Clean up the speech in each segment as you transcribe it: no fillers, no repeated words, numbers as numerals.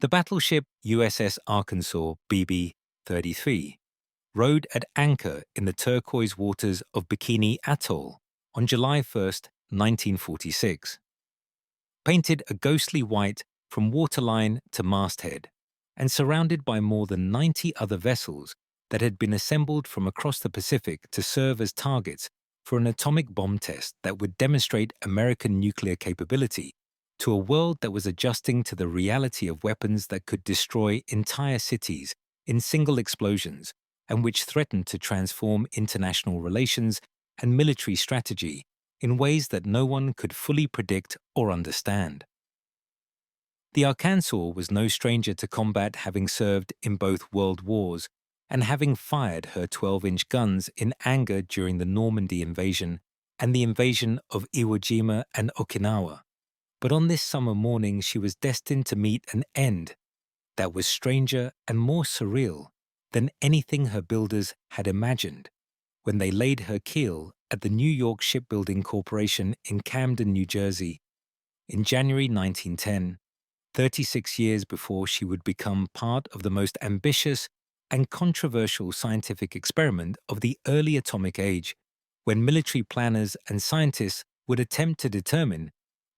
The battleship USS Arkansas BB-33 rode at anchor in the turquoise waters of Bikini Atoll on July 1, 1946. Painted a ghostly white from waterline to masthead, and surrounded by more than 90 other vessels that had been assembled from across the Pacific to serve as targets for an atomic bomb test that would demonstrate American nuclear capability to a world that was adjusting to the reality of weapons that could destroy entire cities in single explosions and which threatened to transform international relations and military strategy in ways that no one could fully predict or understand. The Arkansas was no stranger to combat, having served in both world wars and having fired her 12-inch guns in anger during the Normandy invasion and the invasion of Iwo Jima and Okinawa. But on this summer morning she was destined to meet an end that was stranger and more surreal than anything her builders had imagined when they laid her keel at the New York Shipbuilding Corporation in Camden, New Jersey, in January 1910, 36 years before she would become part of the most ambitious and controversial scientific experiment of the early atomic age, when military planners and scientists would attempt to determine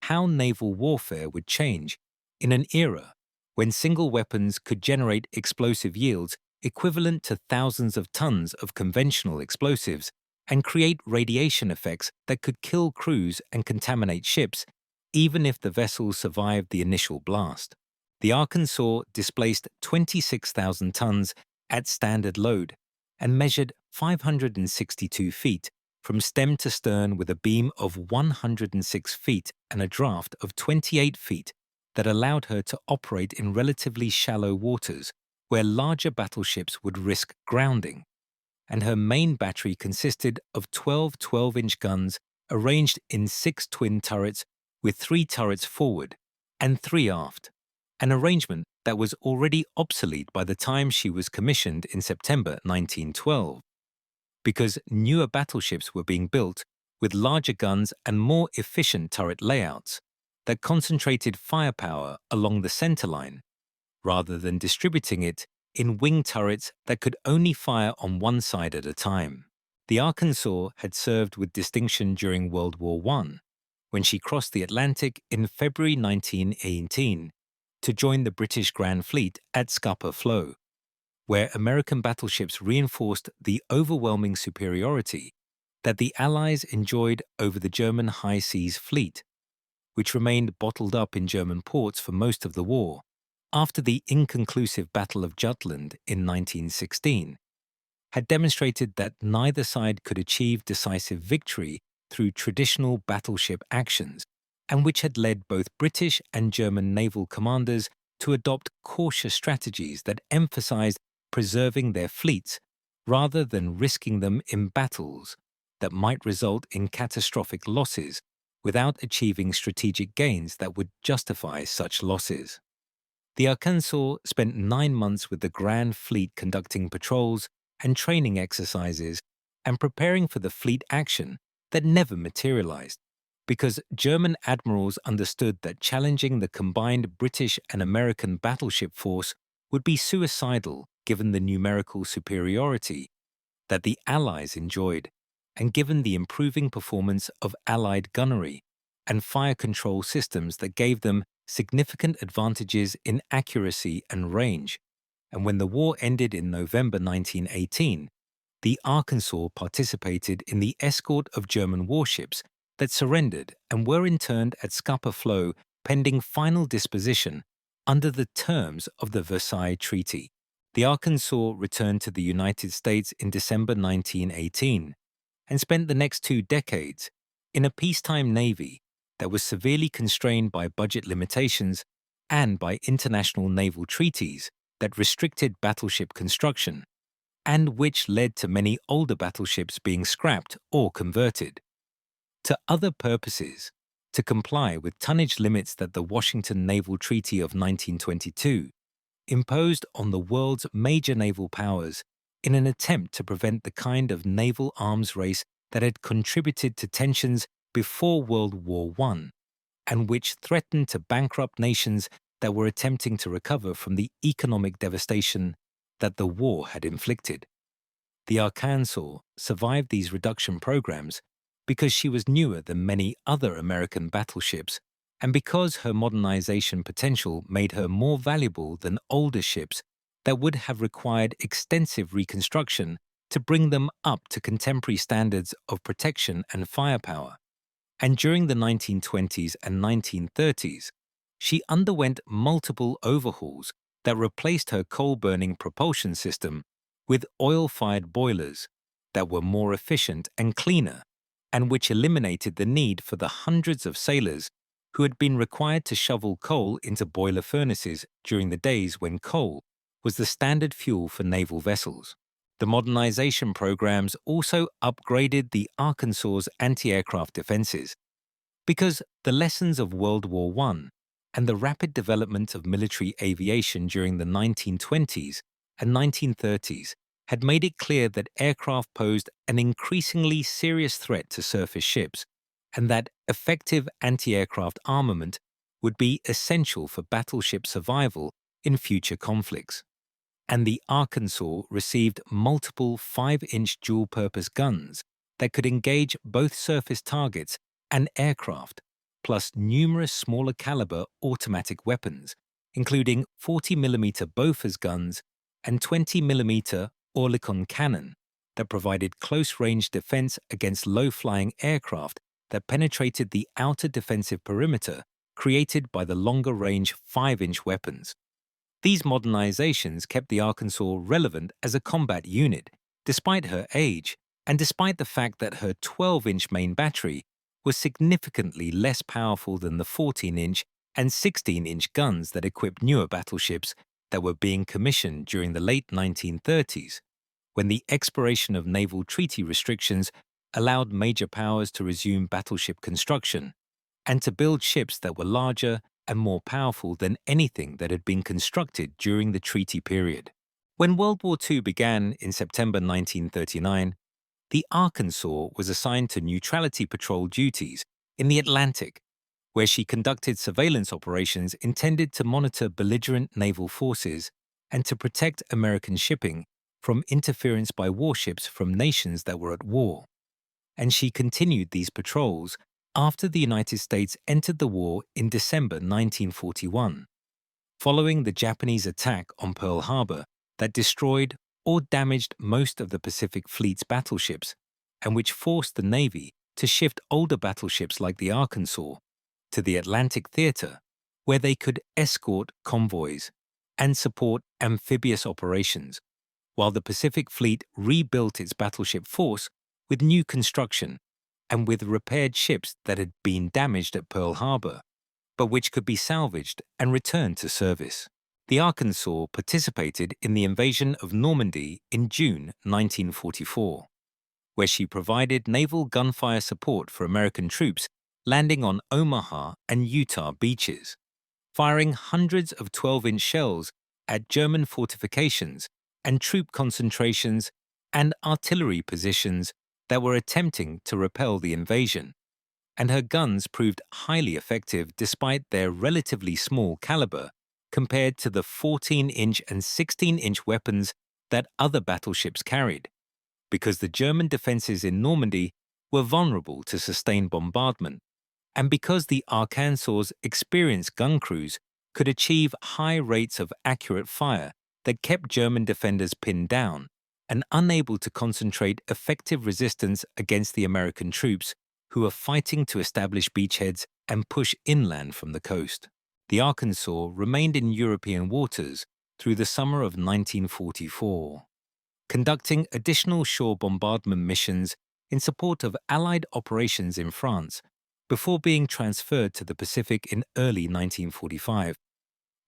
how naval warfare would change in an era when single weapons could generate explosive yields equivalent to thousands of tons of conventional explosives and create radiation effects that could kill crews and contaminate ships, even if the vessels survived the initial blast. The Arkansas displaced 26,000 tons at standard load and measured 562 feet from stem to stern with a beam of 106 feet and a draft of 28 feet that allowed her to operate in relatively shallow waters where larger battleships would risk grounding. And her main battery consisted of 12 12-inch guns arranged in 6 twin turrets with 3 turrets forward and 3 aft, an arrangement that was already obsolete by the time she was commissioned in September 1912, because newer battleships were being built with larger guns and more efficient turret layouts that concentrated firepower along the centerline, rather than distributing it in wing turrets that could only fire on one side at a time. The Arkansas had served with distinction during World War I, when she crossed the Atlantic in February 1918 to join the British Grand Fleet at Scapa Flow, where American battleships reinforced the overwhelming superiority that the Allies enjoyed over the German High Seas Fleet, which remained bottled up in German ports for most of the war, after the inconclusive Battle of Jutland in 1916, had demonstrated that neither side could achieve decisive victory through traditional battleship actions, and which had led both British and German naval commanders to adopt cautious strategies that emphasized preserving their fleets rather than risking them in battles that might result in catastrophic losses without achieving strategic gains that would justify such losses. The Arkansas spent 9 months with the Grand Fleet conducting patrols and training exercises and preparing for the fleet action that never materialized, because German admirals understood that challenging the combined British and American battleship force would be suicidal given the numerical superiority that the Allies enjoyed, and given the improving performance of Allied gunnery and fire control systems that gave them significant advantages in accuracy and range. And when the war ended in November 1918, the Arkansas participated in the escort of German warships that surrendered and were interned at Scapa Flow pending final disposition under the terms of the Versailles Treaty. The Arkansas returned to the United States in December 1918 and spent the next 2 decades in a peacetime navy that was severely constrained by budget limitations and by international naval treaties that restricted battleship construction, and which led to many older battleships being scrapped or converted to other purposes to comply with tonnage limits that the Washington Naval Treaty of 1922 imposed on the world's major naval powers in an attempt to prevent the kind of naval arms race that had contributed to tensions before World War I, and which threatened to bankrupt nations that were attempting to recover from the economic devastation that the war had inflicted. The Arkansas survived these reduction programs because she was newer than many other American battleships and because her modernization potential made her more valuable than older ships that would have required extensive reconstruction to bring them up to contemporary standards of protection and firepower. And during the 1920s and 1930s, she underwent multiple overhauls that replaced her coal-burning propulsion system with oil-fired boilers that were more efficient and cleaner, and which eliminated the need for the hundreds of sailors who had been required to shovel coal into boiler furnaces during the days when coal was the standard fuel for naval vessels. The modernization programs also upgraded the Arkansas's anti-aircraft defenses, because the lessons of World War I and the rapid development of military aviation during the 1920s and 1930s had made it clear that aircraft posed an increasingly serious threat to surface ships, and that effective anti-aircraft armament would be essential for battleship survival in future conflicts. And the Arkansas received multiple 5-inch dual-purpose guns that could engage both surface targets and aircraft, plus numerous smaller caliber automatic weapons, including 40mm Bofors guns and 20mm Oerlikon cannon that provided close-range defense against low-flying aircraft that penetrated the outer defensive perimeter created by the longer-range 5-inch weapons. These modernizations kept the Arkansas relevant as a combat unit, despite her age, and despite the fact that her 12-inch main battery was significantly less powerful than the 14-inch and 16-inch guns that equipped newer battleships that were being commissioned during the late 1930s, when the expiration of naval treaty restrictions allowed major powers to resume battleship construction and to build ships that were larger and more powerful than anything that had been constructed during the treaty period. When World War II began in September 1939, the Arkansas was assigned to neutrality patrol duties in the Atlantic, where she conducted surveillance operations intended to monitor belligerent naval forces and to protect American shipping from interference by warships from nations that were at war. And she continued these patrols after the United States entered the war in December 1941, following the Japanese attack on Pearl Harbor that destroyed or damaged most of the Pacific Fleet's battleships, and which forced the Navy to shift older battleships like the Arkansas to the Atlantic Theater, where they could escort convoys and support amphibious operations, while the Pacific Fleet rebuilt its battleship force with new construction and with repaired ships that had been damaged at Pearl Harbor, but which could be salvaged and returned to service. The Arkansas participated in the invasion of Normandy in June 1944, where she provided naval gunfire support for American troops landing on Omaha and Utah beaches, firing hundreds of 12-inch shells at German fortifications and troop concentrations and artillery positions that were attempting to repel the invasion, and her guns proved highly effective despite their relatively small caliber compared to the 14-inch and 16-inch weapons that other battleships carried, because the German defenses in Normandy were vulnerable to sustained bombardment, and because the Arkansas's experienced gun crews could achieve high rates of accurate fire that kept German defenders pinned down and unable to concentrate effective resistance against the American troops who were fighting to establish beachheads and push inland from the coast. The Arkansas remained in European waters through the summer of 1944, conducting additional shore bombardment missions in support of Allied operations in France before being transferred to the Pacific in early 1945,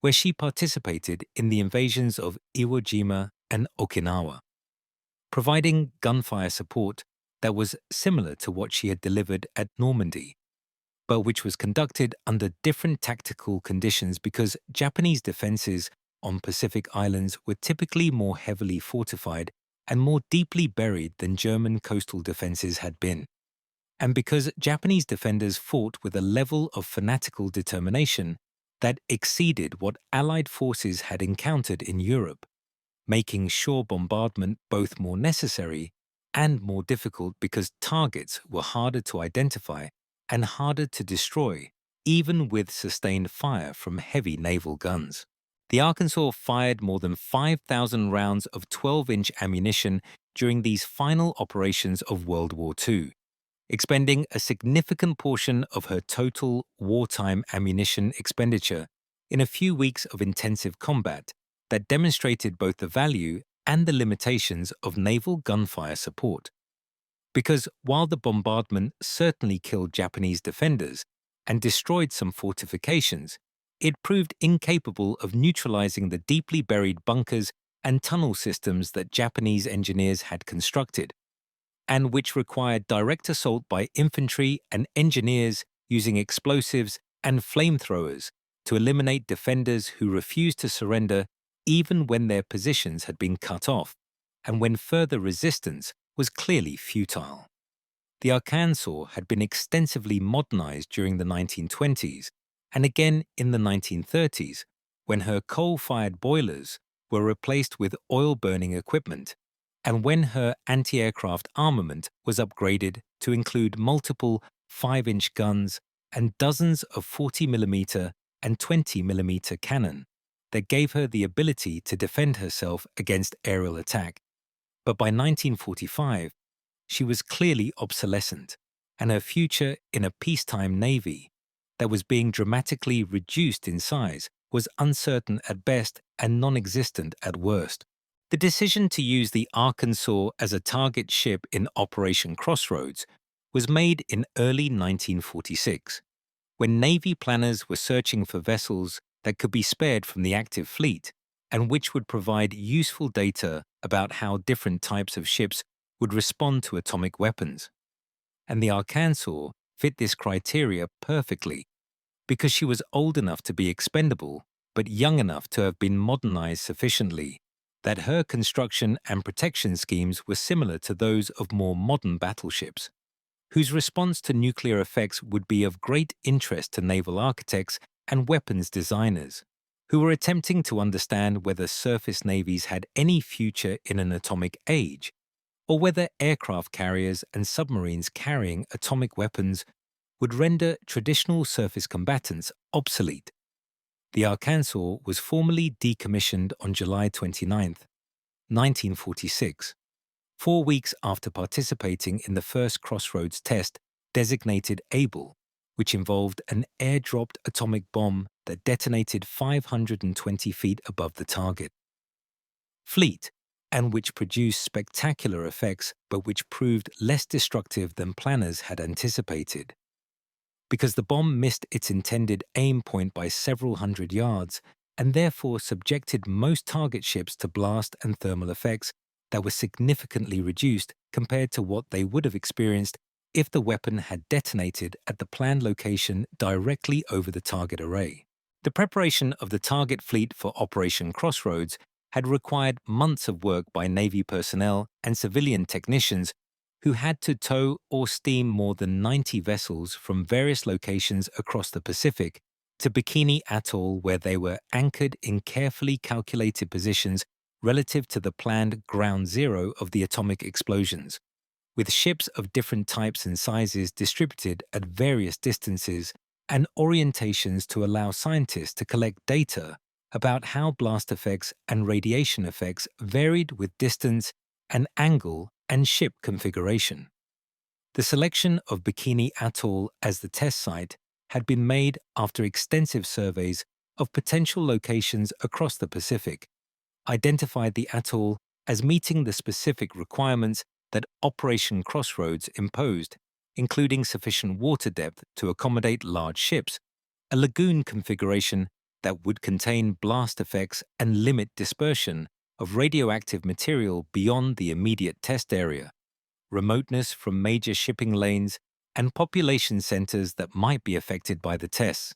where she participated in the invasions of Iwo Jima and Okinawa, providing gunfire support that was similar to what she had delivered at Normandy, but which was conducted under different tactical conditions because Japanese defenses on Pacific islands were typically more heavily fortified and more deeply buried than German coastal defenses had been, and because Japanese defenders fought with a level of fanatical determination that exceeded what Allied forces had encountered in Europe, making shore bombardment both more necessary and more difficult because targets were harder to identify and harder to destroy, even with sustained fire from heavy naval guns. The Arkansas fired more than 5,000 rounds of 12-inch ammunition during these final operations of World War II, expending a significant portion of her total wartime ammunition expenditure in a few weeks of intensive combat that demonstrated both the value and the limitations of naval gunfire support. Because while the bombardment certainly killed Japanese defenders and destroyed some fortifications, it proved incapable of neutralizing the deeply buried bunkers and tunnel systems that Japanese engineers had constructed, and which required direct assault by infantry and engineers using explosives and flamethrowers to eliminate defenders who refused to surrender even when their positions had been cut off and when further resistance was clearly futile. The Arkansas had been extensively modernized during the 1920s and again in the 1930s, when her coal-fired boilers were replaced with oil-burning equipment, and when her anti-aircraft armament was upgraded to include multiple 5-inch guns and dozens of 40mm and 20mm cannon that gave her the ability to defend herself against aerial attack. But by 1945, she was clearly obsolescent, and her future in a peacetime navy that was being dramatically reduced in size was uncertain at best and non-existent at worst. The decision to use the Arkansas as a target ship in Operation Crossroads was made in early 1946, when Navy planners were searching for vessels that could be spared from the active fleet and which would provide useful data about how different types of ships would respond to atomic weapons. And the Arkansas fit this criteria perfectly because she was old enough to be expendable but young enough to have been modernized sufficiently that her construction and protection schemes were similar to those of more modern battleships, whose response to nuclear effects would be of great interest to naval architects and weapons designers, who were attempting to understand whether surface navies had any future in an atomic age, or whether aircraft carriers and submarines carrying atomic weapons would render traditional surface combatants obsolete. The Arkansas was formally decommissioned on July 29, 1946, 4 weeks after participating in the first Crossroads test designated Able, which involved an air-dropped atomic bomb that detonated 520 feet above the target. Fleet, and which produced spectacular effects but which proved less destructive than planners had anticipated. Because the bomb missed its intended aim point by several hundred yards and therefore subjected most target ships to blast and thermal effects that were significantly reduced compared to what they would have experienced if the weapon had detonated at the planned location directly over the target array. The preparation of the target fleet for Operation Crossroads had required months of work by Navy personnel and civilian technicians who had to tow or steam more than 90 vessels from various locations across the Pacific to Bikini Atoll, where they were anchored in carefully calculated positions relative to the planned ground zero of the atomic explosions, with ships of different types and sizes distributed at various distances and orientations to allow scientists to collect data about how blast effects and radiation effects varied with distance and angle and ship configuration. The selection of Bikini Atoll as the test site had been made after extensive surveys of potential locations across the Pacific, identified the atoll as meeting the specific requirements that Operation Crossroads imposed, including sufficient water depth to accommodate large ships, a lagoon configuration that would contain blast effects and limit dispersion of radioactive material beyond the immediate test area, remoteness from major shipping lanes and population centers that might be affected by the tests,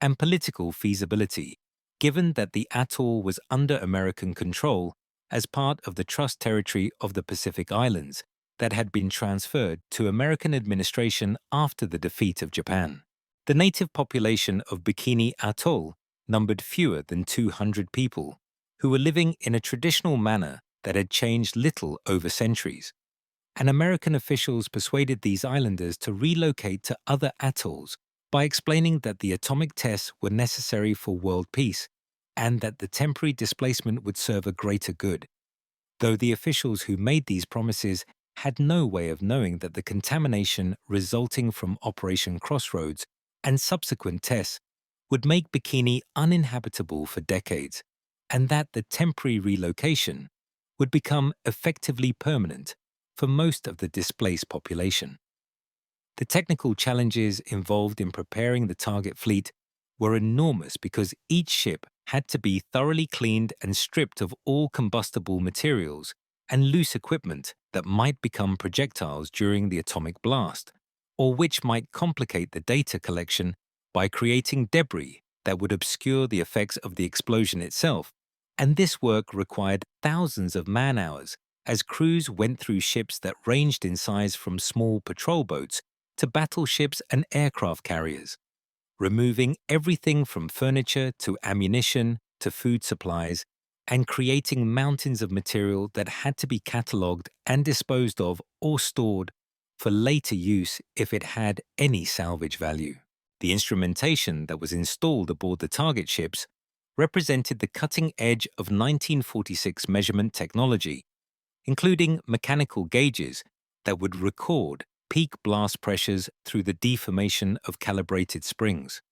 and political feasibility, given that the atoll was under American control as part of the trust territory of the Pacific Islands that had been transferred to American administration after the defeat of Japan. The native population of Bikini Atoll numbered fewer than 200 people, who were living in a traditional manner that had changed little over centuries. And American officials persuaded these islanders to relocate to other atolls by explaining that the atomic tests were necessary for world peace and that the temporary displacement would serve a greater good. Though the officials who made these promises had no way of knowing that the contamination resulting from Operation Crossroads and subsequent tests would make Bikini uninhabitable for decades, and that the temporary relocation would become effectively permanent for most of the displaced population. The technical challenges involved in preparing the target fleet were enormous because each ship had to be thoroughly cleaned and stripped of all combustible materials and loose equipment that might become projectiles during the atomic blast, or which might complicate the data collection by creating debris that would obscure the effects of the explosion itself. And this work required thousands of man-hours as crews went through ships that ranged in size from small patrol boats to battleships and aircraft carriers, removing everything from furniture to ammunition to food supplies, and creating mountains of material that had to be catalogued and disposed of or stored for later use if it had any salvage value. The instrumentation that was installed aboard the target ships represented the cutting edge of 1946 measurement technology, including mechanical gauges that would record peak blast pressures through the deformation of calibrated springs,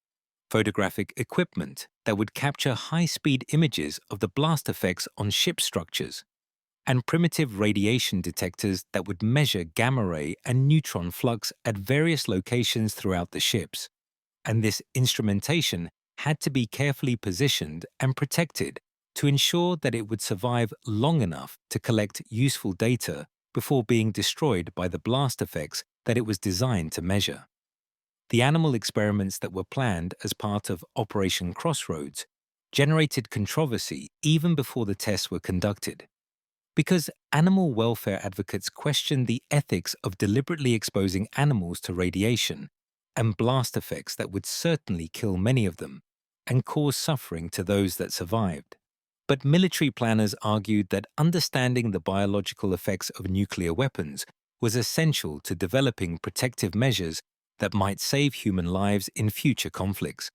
photographic equipment that would capture high-speed images of the blast effects on ship structures, and primitive radiation detectors that would measure gamma ray and neutron flux at various locations throughout the ships. And this instrumentation had to be carefully positioned and protected to ensure that it would survive long enough to collect useful data before being destroyed by the blast effects that it was designed to measure. The animal experiments that were planned as part of Operation Crossroads generated controversy even before the tests were conducted, because animal welfare advocates questioned the ethics of deliberately exposing animals to radiation and blast effects that would certainly kill many of them and cause suffering to those that survived. But military planners argued that understanding the biological effects of nuclear weapons was essential to developing protective measures that might save human lives in future conflicts,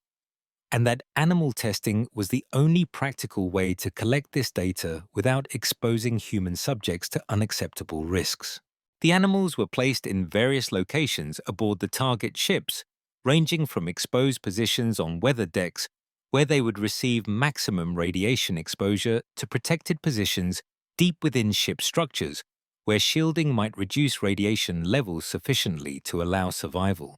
and that animal testing was the only practical way to collect this data without exposing human subjects to unacceptable risks. The animals were placed in various locations aboard the target ships, ranging from exposed positions on weather decks, where they would receive maximum radiation exposure, to protected positions deep within ship structures, where shielding might reduce radiation levels sufficiently to allow survival.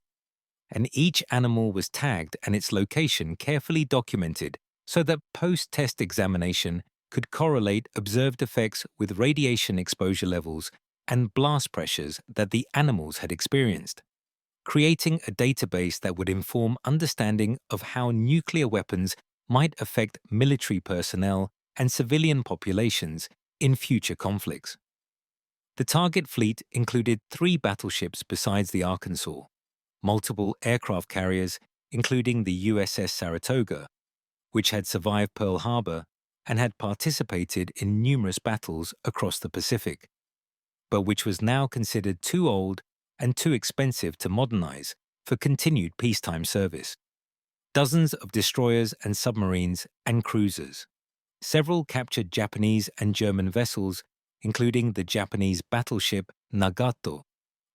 And each animal was tagged and its location carefully documented so that post-test examination could correlate observed effects with radiation exposure levels and blast pressures that the animals had experienced, creating a database that would inform understanding of how nuclear weapons might affect military personnel and civilian populations in future conflicts. The target fleet included 3 battleships besides the Arkansas, multiple aircraft carriers, including the USS Saratoga, which had survived Pearl Harbor and had participated in numerous battles across the Pacific, but which was now considered too old and too expensive to modernize for continued peacetime service. Dozens of destroyers and submarines and cruisers. Several captured Japanese and German vessels, including the Japanese battleship Nagato,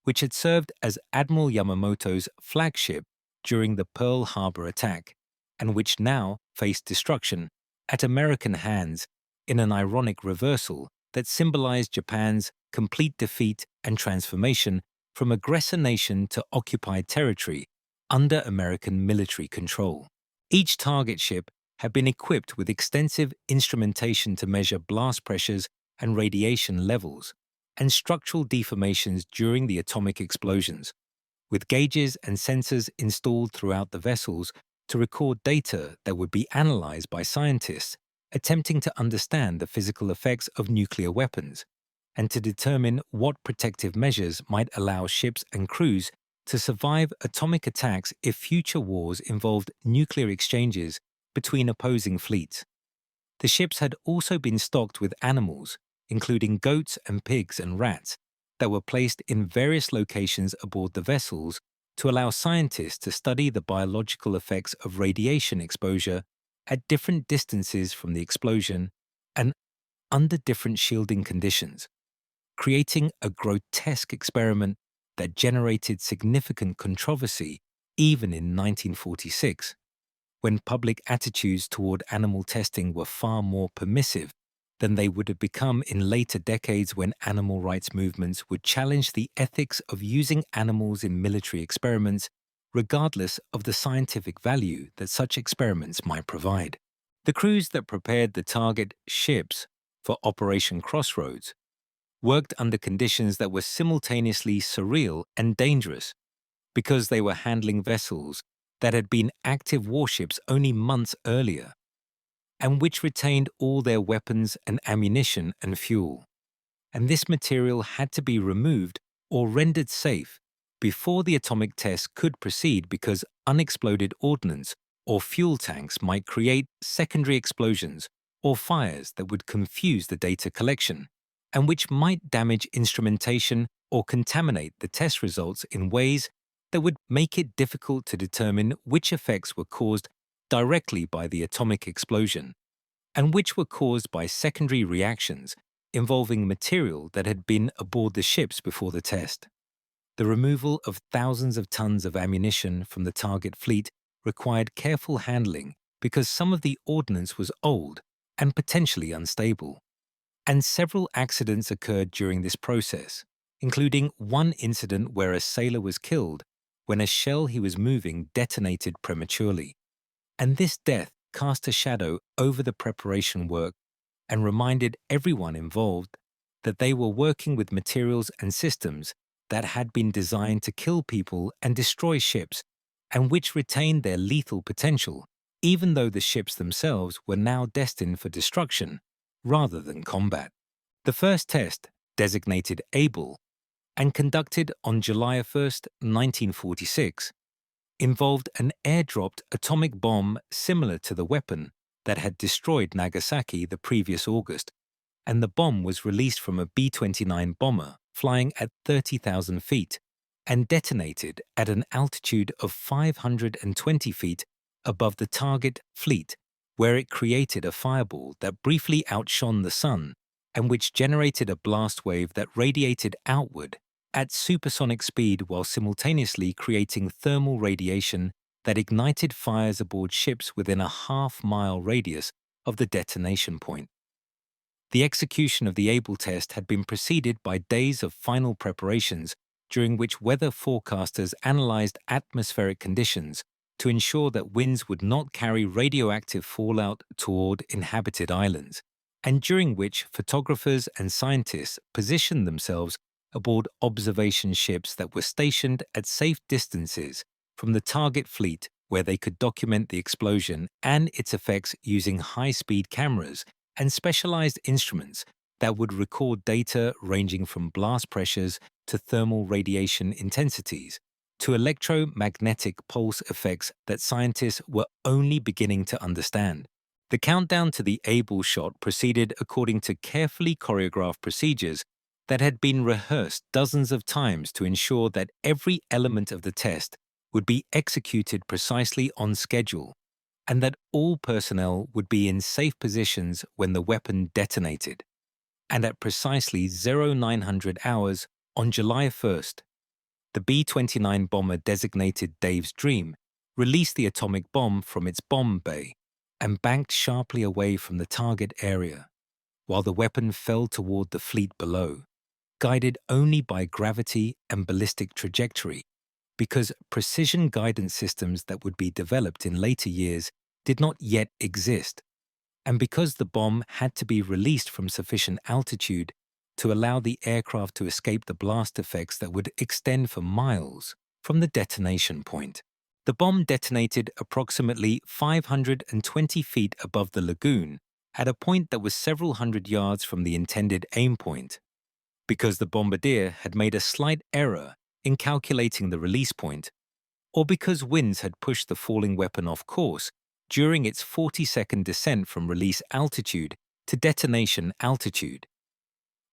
which had served as Admiral Yamamoto's flagship during the Pearl Harbor attack, and which now faced destruction at American hands in an ironic reversal that symbolized Japan's complete defeat and transformation from aggressor nation to occupied territory under American military control. Each target ship had been equipped with extensive instrumentation to measure blast pressures and radiation levels and structural deformations during the atomic explosions, with gauges and sensors installed throughout the vessels to record data that would be analyzed by scientists attempting to understand the physical effects of nuclear weapons and to determine what protective measures might allow ships and crews to survive atomic attacks if future wars involved nuclear exchanges between opposing fleets. The ships had also been stocked with animals, including goats and pigs and rats, that were placed in various locations aboard the vessels to allow scientists to study the biological effects of radiation exposure at different distances from the explosion and under different shielding conditions, creating a grotesque experiment that generated significant controversy even in 1946, when public attitudes toward animal testing were far more permissive than they would have become in later decades when animal rights movements would challenge the ethics of using animals in military experiments, regardless of the scientific value that such experiments might provide. The crews that prepared the target ships for Operation Crossroads worked under conditions that were simultaneously surreal and dangerous because they were handling vessels that had been active warships only months earlier, and which retained all their weapons and ammunition and fuel. And this material had to be removed or rendered safe before the atomic test could proceed because unexploded ordnance or fuel tanks might create secondary explosions or fires that would confuse the data collection, and which might damage instrumentation or contaminate the test results in ways that would make it difficult to determine which effects were caused directly by the atomic explosion and which were caused by secondary reactions involving material that had been aboard the ships before the test. The removal of thousands of tons of ammunition from the target fleet required careful handling because some of the ordnance was old and potentially unstable. And several accidents occurred during this process, including one incident where a sailor was killed when a shell he was moving detonated prematurely. And this death cast a shadow over the preparation work and reminded everyone involved that they were working with materials and systems that had been designed to kill people and destroy ships, and which retained their lethal potential, even though the ships themselves were now destined for destruction rather than combat. The first test, designated Able, and conducted on July 1, 1946, involved an airdropped atomic bomb similar to the weapon that had destroyed Nagasaki the previous August, and the bomb was released from a B-29 bomber flying at 30,000 feet and detonated at an altitude of 520 feet above the target fleet, where it created a fireball that briefly outshone the sun and which generated a blast wave that radiated outward at supersonic speed while simultaneously creating thermal radiation that ignited fires aboard ships within a half-mile radius of the detonation point. The execution of the Able test had been preceded by days of final preparations during which weather forecasters analyzed atmospheric conditions to ensure that winds would not carry radioactive fallout toward inhabited islands, and during which photographers and scientists positioned themselves aboard observation ships that were stationed at safe distances from the target fleet where they could document the explosion and its effects using high-speed cameras and specialized instruments that would record data ranging from blast pressures to thermal radiation intensities to electromagnetic pulse effects that scientists were only beginning to understand. The countdown to the Able shot proceeded according to carefully choreographed procedures that had been rehearsed dozens of times to ensure that every element of the test would be executed precisely on schedule and that all personnel would be in safe positions when the weapon detonated. And at precisely 0900 hours on July 1st, the B-29 bomber designated Dave's Dream released the atomic bomb from its bomb bay and banked sharply away from the target area, while the weapon fell toward the fleet below, guided only by gravity and ballistic trajectory, because precision guidance systems that would be developed in later years did not yet exist, and because the bomb had to be released from sufficient altitude to allow the aircraft to escape the blast effects that would extend for miles from the detonation point. The bomb detonated approximately 520 feet above the lagoon at a point that was several hundred yards from the intended aim point. Because the bombardier had made a slight error in calculating the release point, or because winds had pushed the falling weapon off course during its 40-second descent from release altitude to detonation altitude.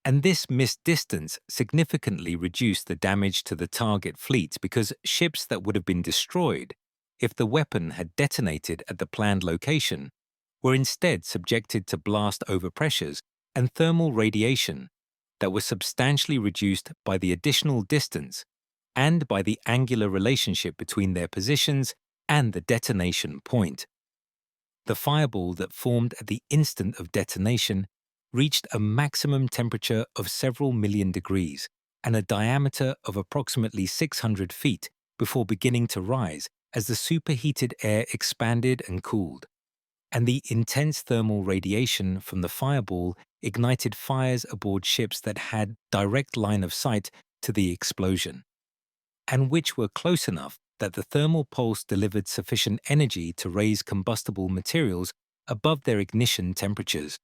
And this missed distance significantly reduced the damage to the target fleet because ships that would have been destroyed if the weapon had detonated at the planned location were instead subjected to blast overpressures and thermal radiation that were substantially reduced by the additional distance and by the angular relationship between their positions and the detonation point. The fireball that formed at the instant of detonation reached a maximum temperature of several million degrees and a diameter of approximately 600 feet before beginning to rise as the superheated air expanded and cooled. And the intense thermal radiation from the fireball ignited fires aboard ships that had direct line of sight to the explosion, and which were close enough that the thermal pulse delivered sufficient energy to raise combustible materials above their ignition temperatures,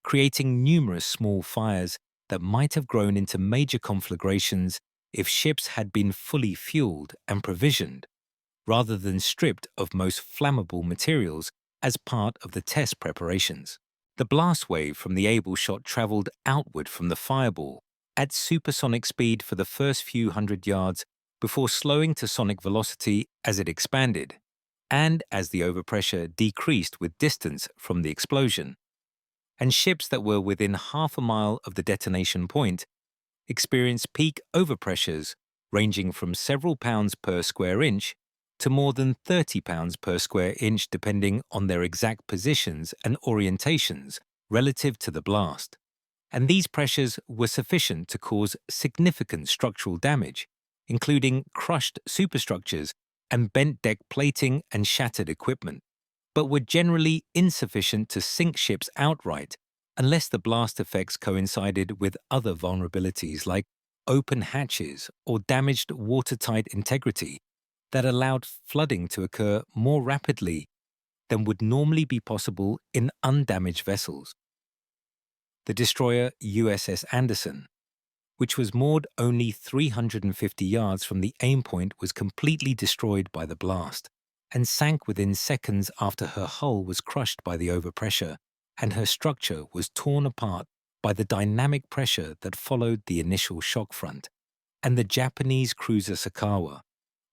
creating numerous small fires that might have grown into major conflagrations if ships had been fully fueled and provisioned, rather than stripped of most flammable materials as part of the test preparations. The blast wave from the able shot traveled outward from the fireball at supersonic speed for the first few hundred yards before slowing to sonic velocity as it expanded, and as the overpressure decreased with distance from the explosion. And ships that were within half a mile of the detonation point experienced peak overpressures ranging from several pounds per square inch to more than 30 pounds per square inch depending on their exact positions and orientations relative to the blast. And these pressures were sufficient to cause significant structural damage, including crushed superstructures and bent deck plating and shattered equipment, but were generally insufficient to sink ships outright unless the blast effects coincided with other vulnerabilities like open hatches or damaged watertight integrity that allowed flooding to occur more rapidly than would normally be possible in undamaged vessels. The destroyer USS Anderson, which was moored only 350 yards from the aim point, was completely destroyed by the blast and sank within seconds after her hull was crushed by the overpressure and her structure was torn apart by the dynamic pressure that followed the initial shock front. And the Japanese cruiser Sakawa,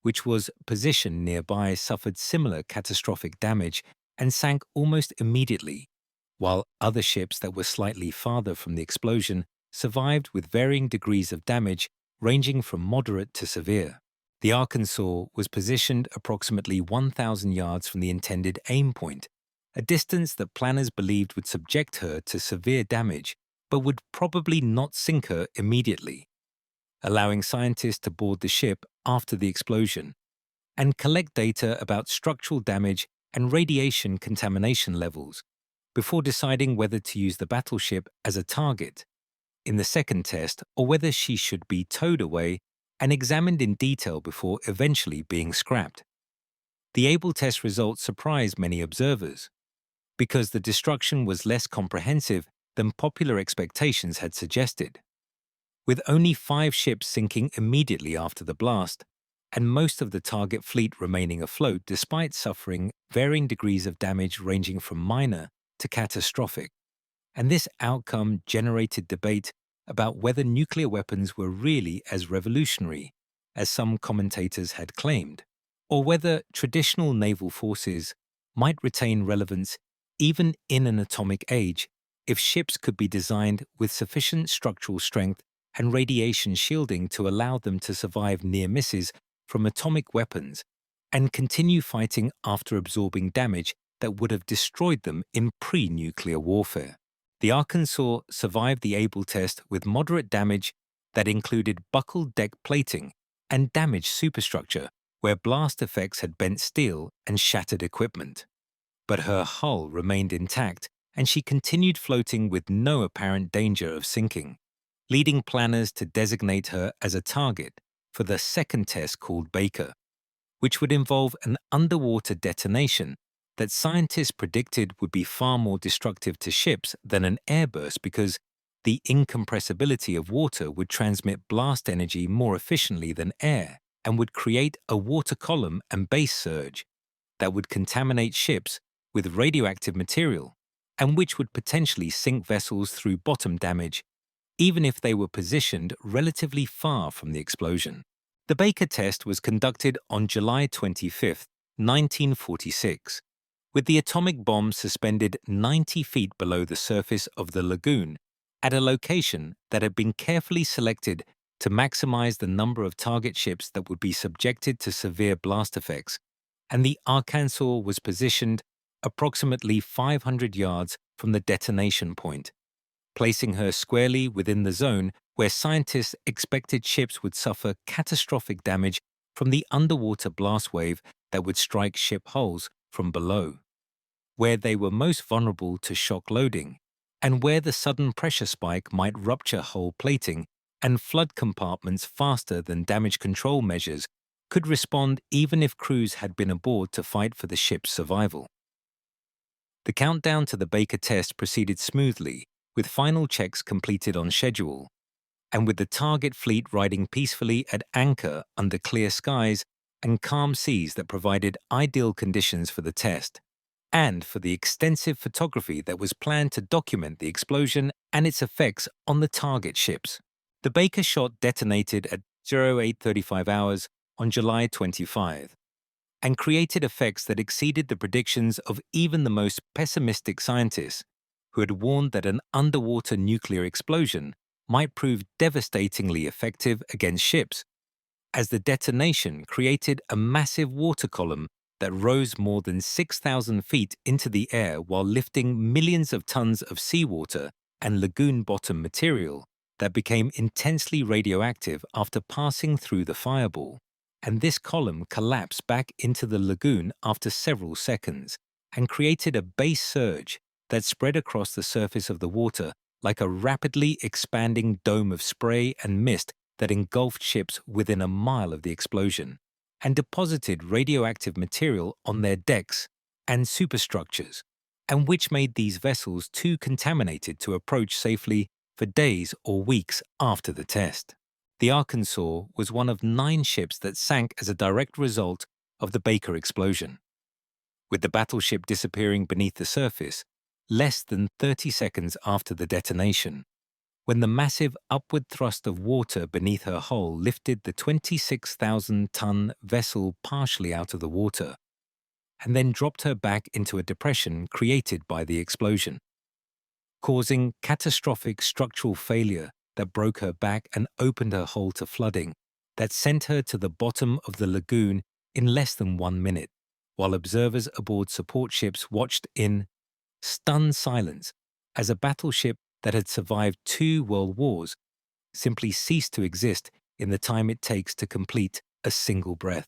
which was positioned nearby, suffered similar catastrophic damage and sank almost immediately, while other ships that were slightly farther from the explosion survived with varying degrees of damage ranging from moderate to severe. The Arkansas was positioned approximately 1,000 yards from the intended aim point, a distance that planners believed would subject her to severe damage but would probably not sink her immediately, allowing scientists to board the ship after the explosion and collect data about structural damage and radiation contamination levels before deciding whether to use the battleship as a target in the second test or whether she should be towed away and examined in detail before eventually being scrapped. The Able test results surprised many observers because the destruction was less comprehensive than popular expectations had suggested, with only 5 ships sinking immediately after the blast and most of the target fleet remaining afloat despite suffering varying degrees of damage ranging from minor to catastrophic. And this outcome generated debate about whether nuclear weapons were really as revolutionary as some commentators had claimed, or whether traditional naval forces might retain relevance even in an atomic age if ships could be designed with sufficient structural strength and radiation shielding to allow them to survive near misses from atomic weapons and continue fighting after absorbing damage that would have destroyed them in pre-nuclear warfare. The Arkansas survived the Able test with moderate damage that included buckled deck plating and damaged superstructure where blast effects had bent steel and shattered equipment. But her hull remained intact and she continued floating with no apparent danger of sinking, leading planners to designate her as a target for the second test called Baker, which would involve an underwater detonation that scientists predicted would be far more destructive to ships than an airburst because the incompressibility of water would transmit blast energy more efficiently than air and would create a water column and base surge that would contaminate ships with radioactive material and which would potentially sink vessels through bottom damage, even if they were positioned relatively far from the explosion. The Baker test was conducted on July 25, 1946, with the atomic bomb suspended 90 feet below the surface of the lagoon at a location that had been carefully selected to maximize the number of target ships that would be subjected to severe blast effects, and the Arkansas was positioned approximately 500 yards from the detonation point, placing her squarely within the zone where scientists expected ships would suffer catastrophic damage from the underwater blast wave that would strike ship hulls from below, where they were most vulnerable to shock loading, and where the sudden pressure spike might rupture hull plating and flood compartments faster than damage control measures could respond even if crews had been aboard to fight for the ship's survival. The countdown to the Baker test proceeded smoothly, with final checks completed on schedule, and with the target fleet riding peacefully at anchor under clear skies and calm seas that provided ideal conditions for the test, and for the extensive photography that was planned to document the explosion and its effects on the target ships. The Baker shot detonated at 0835 hours on July 25 and created effects that exceeded the predictions of even the most pessimistic scientists, who had warned that an underwater nuclear explosion might prove devastatingly effective against ships, as the detonation created a massive water column that rose more than 6,000 feet into the air while lifting millions of tons of seawater and lagoon bottom material that became intensely radioactive after passing through the fireball. And this column collapsed back into the lagoon after several seconds and created a base surge that spread across the surface of the water like a rapidly expanding dome of spray and mist that engulfed ships within a mile of the explosion and deposited radioactive material on their decks and superstructures, and which made these vessels too contaminated to approach safely for days or weeks after the test. The Arkansas was one of 9 ships that sank as a direct result of the Baker explosion, with the battleship disappearing beneath the surface less than 30 seconds after the detonation, when the massive upward thrust of water beneath her hull lifted the 26,000-ton vessel partially out of the water, and then dropped her back into a depression created by the explosion, causing catastrophic structural failure that broke her back and opened her hull to flooding that sent her to the bottom of the lagoon in less than 1 minute, while observers aboard support ships watched in stunned silence as a battleship that had survived 2 world wars simply ceased to exist in the time it takes to complete a single breath.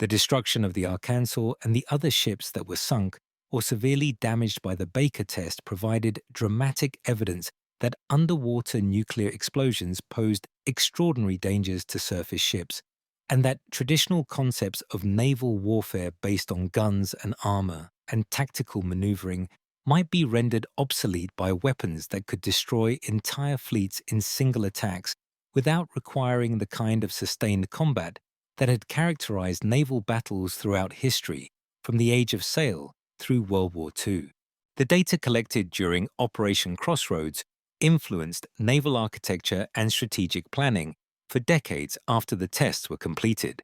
The destruction of the Arkansas and the other ships that were sunk or severely damaged by the Baker test provided dramatic evidence that underwater nuclear explosions posed extraordinary dangers to surface ships, and that traditional concepts of naval warfare based on guns and armor and tactical maneuvering might be rendered obsolete by weapons that could destroy entire fleets in single attacks without requiring the kind of sustained combat that had characterized naval battles throughout history, from the Age of Sail through World War II. The data collected during Operation Crossroads influenced naval architecture and strategic planning for decades after the tests were completed,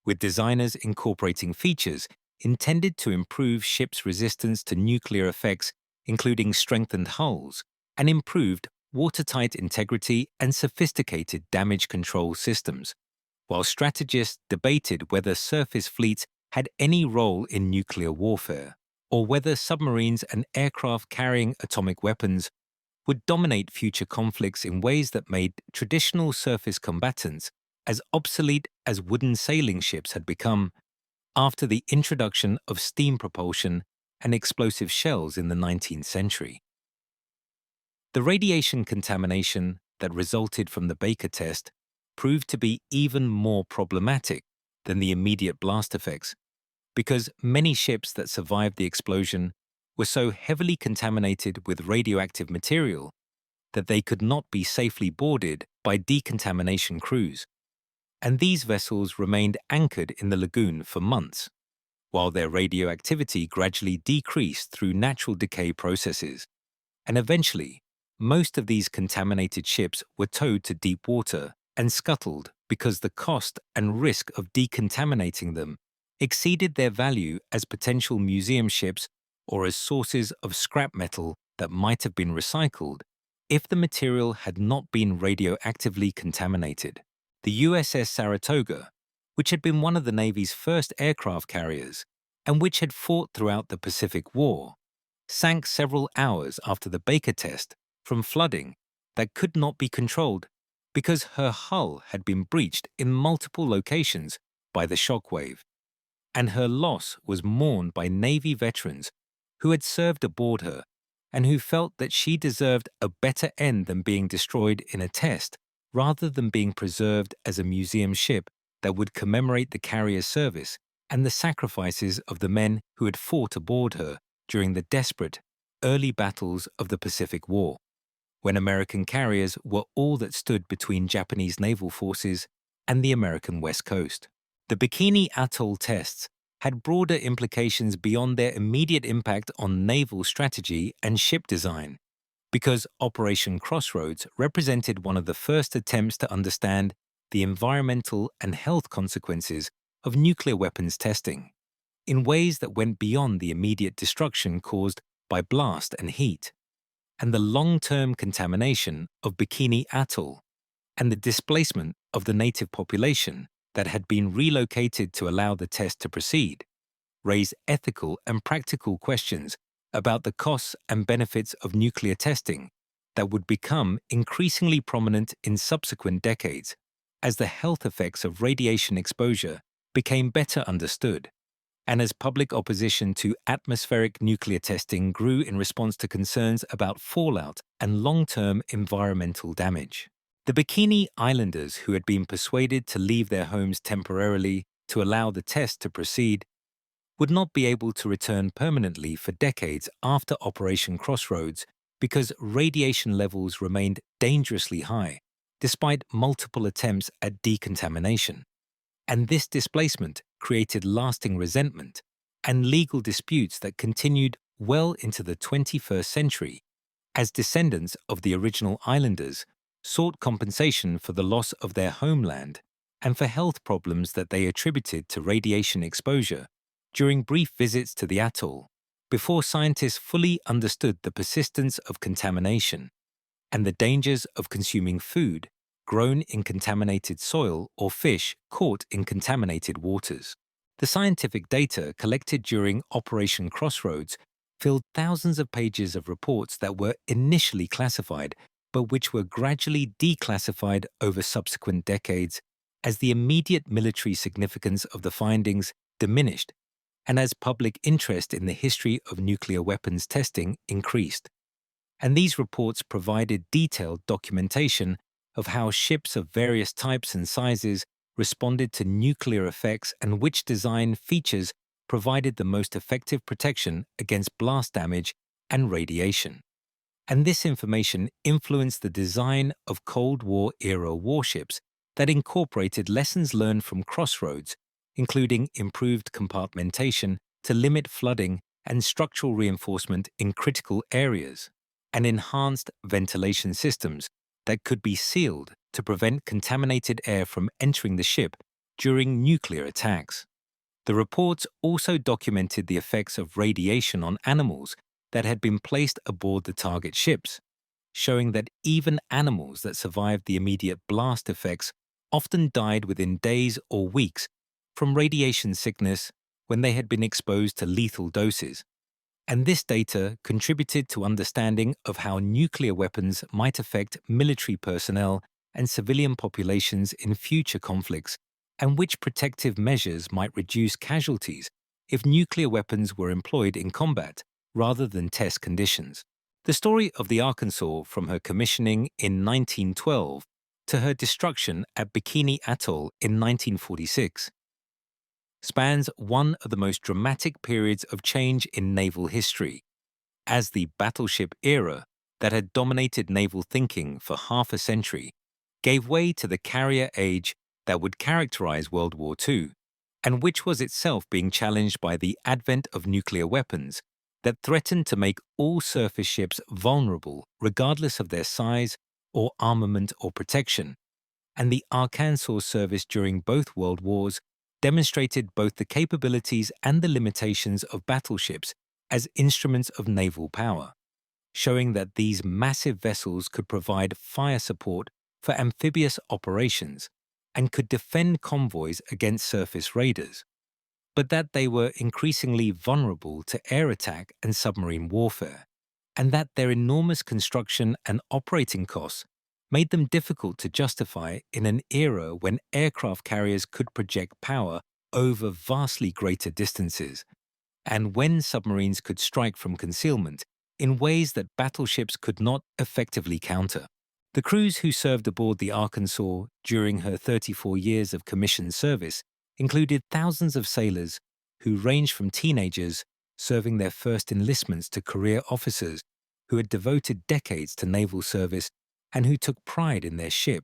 with designers incorporating features intended to improve ships' resistance to nuclear effects, including strengthened hulls and improved watertight integrity and sophisticated damage control systems, while strategists debated whether surface fleets had any role in nuclear warfare, or whether submarines and aircraft carrying atomic weapons would dominate future conflicts in ways that made traditional surface combatants as obsolete as wooden sailing ships had become after the introduction of steam propulsion and explosive shells in the 19th century. The radiation contamination that resulted from the Baker test proved to be even more problematic than the immediate blast effects, because many ships that survived the explosion were so heavily contaminated with radioactive material that they could not be safely boarded by decontamination crews, and these vessels remained anchored in the lagoon for months, while their radioactivity gradually decreased through natural decay processes. And eventually, most of these contaminated ships were towed to deep water and scuttled because the cost and risk of decontaminating them exceeded their value as potential museum ships or as sources of scrap metal that might have been recycled if the material had not been radioactively contaminated. The USS Saratoga, which had been one of the Navy's first aircraft carriers and which had fought throughout the Pacific War, sank several hours after the Baker test from flooding that could not be controlled because her hull had been breached in multiple locations by the shockwave, and her loss was mourned by Navy veterans who had served aboard her and who felt that she deserved a better end than being destroyed in a test rather than being preserved as a museum ship that would commemorate the carrier's service and the sacrifices of the men who had fought aboard her during the desperate, early battles of the Pacific War, when American carriers were all that stood between Japanese naval forces and the American West Coast. The Bikini Atoll tests had broader implications beyond their immediate impact on naval strategy and ship design, because Operation Crossroads represented one of the first attempts to understand the environmental and health consequences of nuclear weapons testing, in ways that went beyond the immediate destruction caused by blast and heat, and the long-term contamination of Bikini Atoll, and the displacement of the native population that had been relocated to allow the test to proceed, raise ethical and practical questions about the costs and benefits of nuclear testing that would become increasingly prominent in subsequent decades as the health effects of radiation exposure became better understood, and as public opposition to atmospheric nuclear testing grew in response to concerns about fallout and long-term environmental damage. The Bikini Islanders, who had been persuaded to leave their homes temporarily to allow the test to proceed, would not be able to return permanently for decades after Operation Crossroads because radiation levels remained dangerously high, despite multiple attempts at decontamination. And this displacement created lasting resentment and legal disputes that continued well into the 21st century, as descendants of the original islanders sought compensation for the loss of their homeland and for health problems that they attributed to radiation exposure during brief visits to the atoll, before scientists fully understood the persistence of contamination and the dangers of consuming food grown in contaminated soil or fish caught in contaminated waters. The scientific data collected during Operation Crossroads filled thousands of pages of reports that were initially classified, but which were gradually declassified over subsequent decades as the immediate military significance of the findings diminished and as public interest in the history of nuclear weapons testing increased. And these reports provided detailed documentation of how ships of various types and sizes responded to nuclear effects and which design features provided the most effective protection against blast damage and radiation. And this information influenced the design of Cold War-era warships that incorporated lessons learned from Crossroads, including improved compartmentation to limit flooding and structural reinforcement in critical areas, and enhanced ventilation systems that could be sealed to prevent contaminated air from entering the ship during nuclear attacks. The reports also documented the effects of radiation on animals that had been placed aboard the target ships, showing that even animals that survived the immediate blast effects often died within days or weeks from radiation sickness when they had been exposed to lethal doses. And this data contributed to understanding of how nuclear weapons might affect military personnel and civilian populations in future conflicts, and which protective measures might reduce casualties if nuclear weapons were employed in combat rather than test conditions. The story of the Arkansas, from her commissioning in 1912 to her destruction at Bikini Atoll in 1946, spans one of the most dramatic periods of change in naval history, as the battleship era that had dominated naval thinking for half a century gave way to the carrier age that would characterize World War II, and which was itself being challenged by the advent of nuclear weapons that threatened to make all surface ships vulnerable regardless of their size or armament or protection. And the Arkansas service during both World Wars demonstrated both the capabilities and the limitations of battleships as instruments of naval power, showing that these massive vessels could provide fire support for amphibious operations and could defend convoys against surface raiders, but that they were increasingly vulnerable to air attack and submarine warfare, and that their enormous construction and operating costs made them difficult to justify in an era when aircraft carriers could project power over vastly greater distances, and when submarines could strike from concealment in ways that battleships could not effectively counter. The crews who served aboard the Arkansas during her 34 years of commissioned service included thousands of sailors who ranged from teenagers serving their first enlistments to career officers who had devoted decades to naval service and who took pride in their ship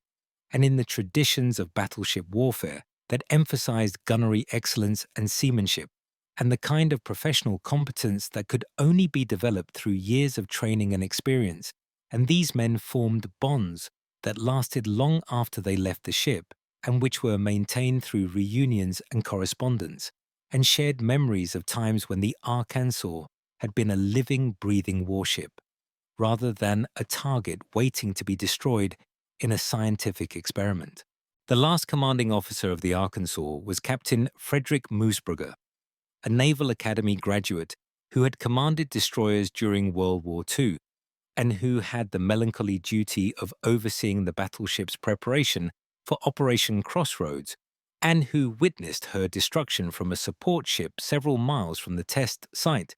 and in the traditions of battleship warfare that emphasized gunnery excellence and seamanship, and the kind of professional competence that could only be developed through years of training and experience. And these men formed bonds that lasted long after they left the ship and which were maintained through reunions and correspondence, and shared memories of times when the Arkansas had been a living, breathing warship, rather than a target waiting to be destroyed in a scientific experiment. The last commanding officer of the Arkansas was Captain Frederick Moosbrugger, a Naval Academy graduate who had commanded destroyers during World War II and who had the melancholy duty of overseeing the battleship's preparation for Operation Crossroads, and who witnessed her destruction from a support ship several miles from the test site.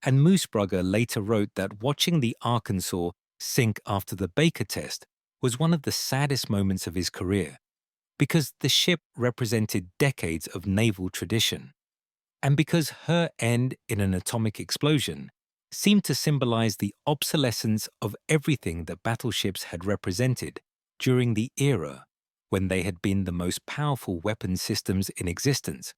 And Moosbrugger later wrote that watching the Arkansas sink after the Baker test was one of the saddest moments of his career, because the ship represented decades of naval tradition, and because her end in an atomic explosion seemed to symbolize the obsolescence of everything that battleships had represented during the era when they had been the most powerful weapon systems in existence,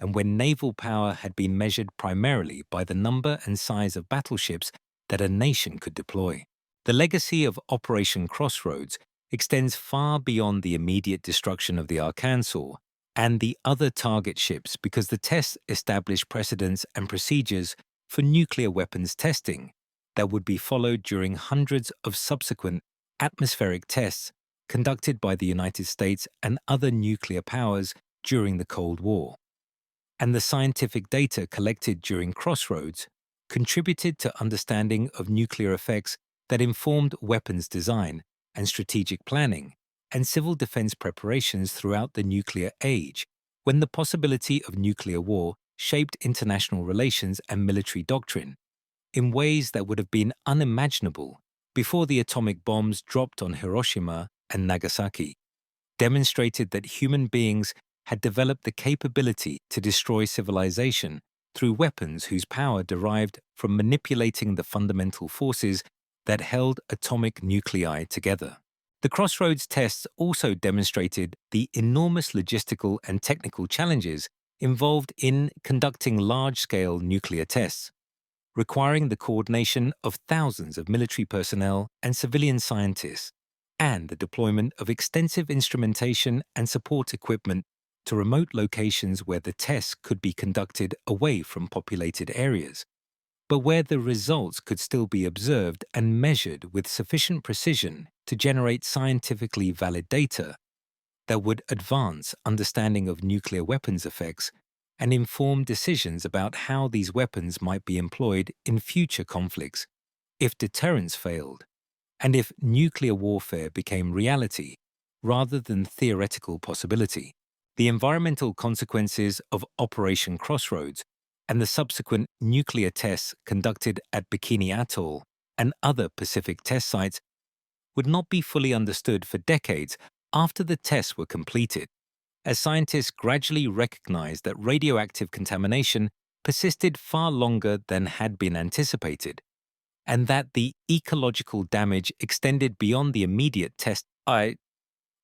and when naval power had been measured primarily by the number and size of battleships that a nation could deploy. The legacy of Operation Crossroads extends far beyond the immediate destruction of the Arkansas and the other target ships, because the tests established precedents and procedures for nuclear weapons testing that would be followed during hundreds of subsequent atmospheric tests conducted by the United States and other nuclear powers during the Cold War. And the scientific data collected during Crossroads contributed to understanding of nuclear effects that informed weapons design and strategic planning and civil defense preparations throughout the nuclear age, when the possibility of nuclear war shaped international relations and military doctrine in ways that would have been unimaginable before the atomic bombs dropped on Hiroshima and Nagasaki, demonstrated that human beings had developed the capability to destroy civilization through weapons whose power derived from manipulating the fundamental forces that held atomic nuclei together. The Crossroads tests also demonstrated the enormous logistical and technical challenges involved in conducting large-scale nuclear tests, requiring the coordination of thousands of military personnel and civilian scientists, and the deployment of extensive instrumentation and support equipment to remote locations where the tests could be conducted away from populated areas, but where the results could still be observed and measured with sufficient precision to generate scientifically valid data that would advance understanding of nuclear weapons effects and inform decisions about how these weapons might be employed in future conflicts if deterrence failed, and if nuclear warfare became reality rather than theoretical possibility. The environmental consequences of Operation Crossroads and the subsequent nuclear tests conducted at Bikini Atoll and other Pacific test sites would not be fully understood for decades after the tests were completed, as scientists gradually recognized that radioactive contamination persisted far longer than had been anticipated, and that the ecological damage extended beyond the immediate test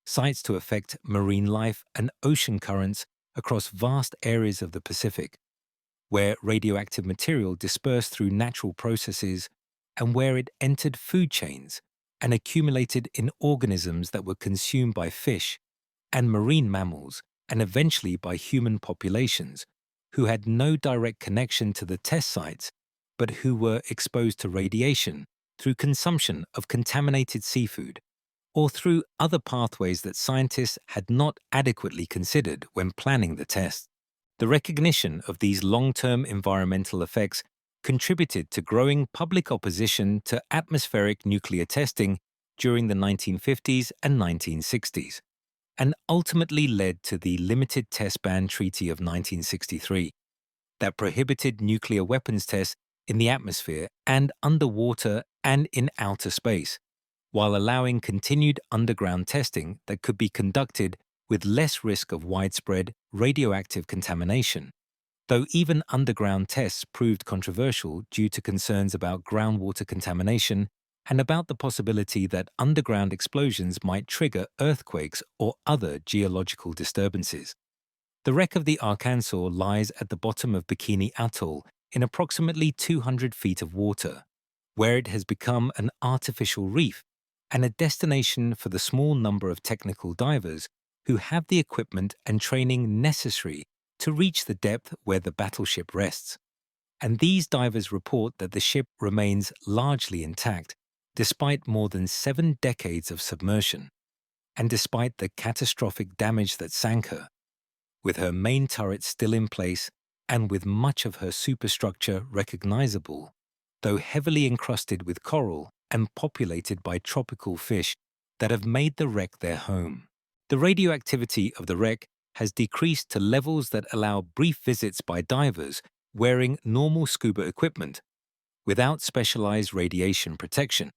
sites to affect marine life and ocean currents across vast areas of the Pacific, where radioactive material dispersed through natural processes and where it entered food chains and accumulated in organisms that were consumed by fish and marine mammals and eventually by human populations who had no direct connection to the test sites but who were exposed to radiation through consumption of contaminated seafood or through other pathways that scientists had not adequately considered when planning the test. The recognition of these long-term environmental effects contributed to growing public opposition to atmospheric nuclear testing during the 1950s and 1960s, and ultimately led to the Limited Test Ban Treaty of 1963 that prohibited nuclear weapons tests in the atmosphere and underwater and in outer space, while allowing continued underground testing that could be conducted with less risk of widespread radioactive contamination, though even underground tests proved controversial due to concerns about groundwater contamination and about the possibility that underground explosions might trigger earthquakes or other geological disturbances. The wreck of the Arkansas lies at the bottom of Bikini Atoll in approximately 200 feet of water, where it has become an artificial reef and a destination for the small number of technical divers who have the equipment and training necessary to reach the depth where the battleship rests. And these divers report that the ship remains largely intact, despite more than 7 decades of submersion, and despite the catastrophic damage that sank her, with her main turret still in place and with much of her superstructure recognizable, though heavily encrusted with coral and populated by tropical fish that have made the wreck their home. The radioactivity of the wreck has decreased to levels that allow brief visits by divers wearing normal scuba equipment without specialized radiation protection,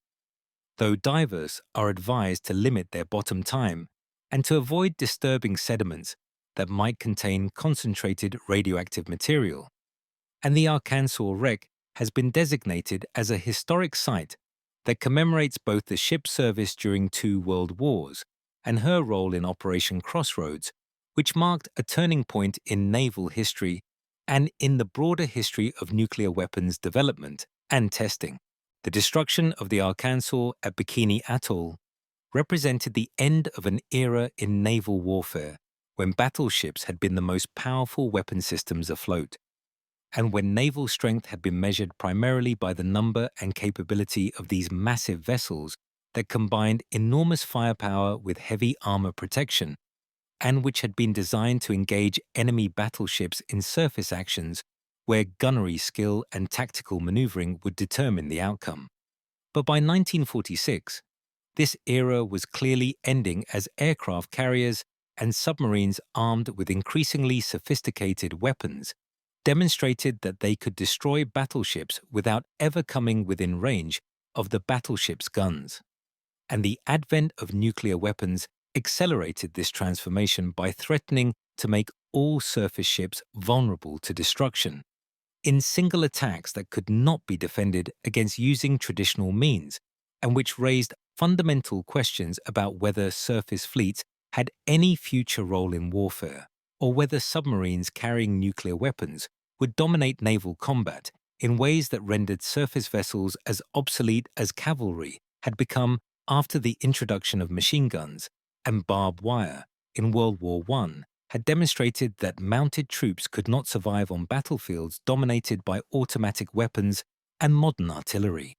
though divers are advised to limit their bottom time and to avoid disturbing sediments that might contain concentrated radioactive material. And the Arkansas wreck has been designated as a historic site that commemorates both the ship's service during 2 world wars and her role in Operation Crossroads, which marked a turning point in naval history and in the broader history of nuclear weapons development and testing. The destruction of the Arkansas at Bikini Atoll represented the end of an era in naval warfare when battleships had been the most powerful weapon systems afloat, and when naval strength had been measured primarily by the number and capability of these massive vessels that combined enormous firepower with heavy armor protection, and which had been designed to engage enemy battleships in surface actions where gunnery skill and tactical maneuvering would determine the outcome. But by 1946, this era was clearly ending as aircraft carriers and submarines armed with increasingly sophisticated weapons demonstrated that they could destroy battleships without ever coming within range of the battleship's guns. And the advent of nuclear weapons accelerated this transformation by threatening to make all surface ships vulnerable to destruction in single attacks that could not be defended against using traditional means, and which raised fundamental questions about whether surface fleets had any future role in warfare, or whether submarines carrying nuclear weapons would dominate naval combat in ways that rendered surface vessels as obsolete as cavalry had become after the introduction of machine guns and barbed wire in World War I had demonstrated that mounted troops could not survive on battlefields dominated by automatic weapons and modern artillery.